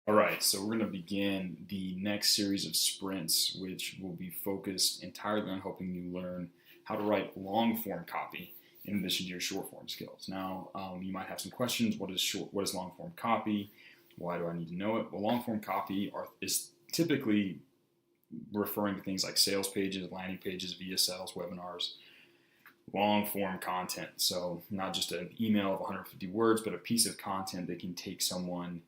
All right, so we're going to begin the next series of sprints, which will be focused entirely on helping you learn how to write long form copy in addition to your short form skills. Now, you might have some questions. What is long form copy? Why do I need to know it? Well, long form copy is typically referring to things like sales pages, landing pages, VSLs, webinars, long form content. So, not just an email of 150 words, but a piece of content that can take someone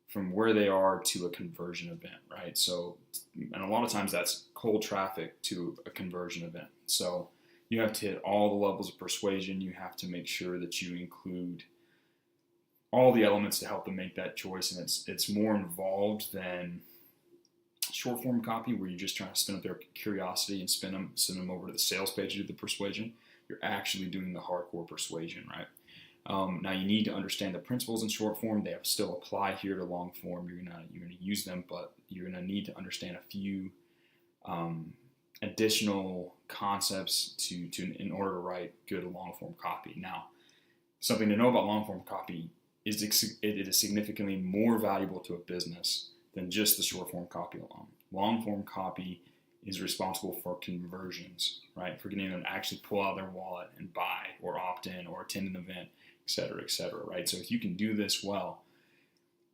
from where they are to a conversion event, right? So, and a lot of times that's cold traffic to a conversion event. So, you have to hit all the levels of persuasion. You have to make sure that you include all the elements to help them make that choice, and it's more involved than short form copy where you're just trying to spin up their curiosity and send them over to the sales page to do the persuasion. You're actually doing the hardcore persuasion, right? Now you need to understand the principles in short form. They still apply here to long form. You're gonna use them, but you're gonna need to understand a few additional concepts in order to write good long form copy. Now, something to know about long form copy is it is significantly more valuable to a business than just the short form copy alone. Long form copy is responsible for conversions, right? For getting them to actually pull out their wallet and buy or opt in or attend an event, et cetera, right? So if you can do this well,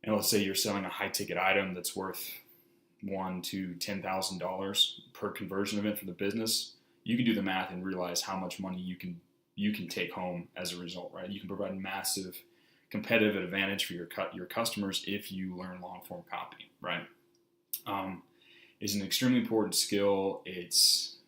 and let's say you're selling a high ticket item that's worth $1,000 to $10,000 per conversion event for the business, you can do the math and realize how much money you can take home as a result, right? You can provide massive competitive advantage for your customers if you learn long form copy, right? Is an extremely important skill. It's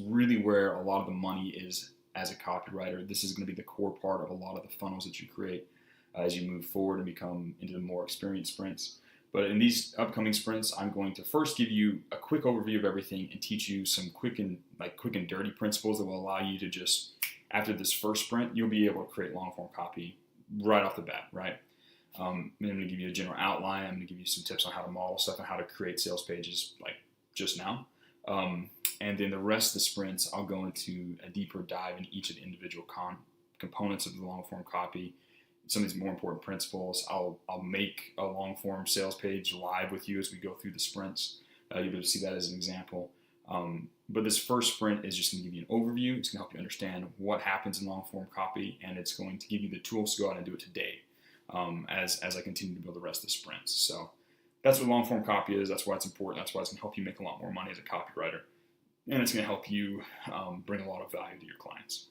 really where a lot of the money is as a copywriter. This is going to be the core part of a lot of the funnels that you create as you move forward and become into the more experienced sprints. But in these upcoming sprints, I'm going to first give you a quick overview of everything and teach you some quick and dirty principles that will allow you to just, after this first sprint, you'll be able to create long form copy right off the bat, right? I'm going to give you a general outline. I'm going to give you some tips on how to model stuff and how to create sales pages like just now. And then the rest of the sprints, I'll go into a deeper dive in each of the individual components of the long form copy, some of these more important principles. I'll make a long form sales page live with you as we go through the sprints. You'll be able to see that as an example. But this first sprint is just going to give you an overview. It's going to help you understand what happens in long form copy, and it's going to give you the tools to go out and do it today as I continue to build the rest of the sprints. So that's what long form copy is. That's why it's important. That's why it's going to help you make a lot more money as a copywriter. And it's going to help you bring a lot of value to your clients.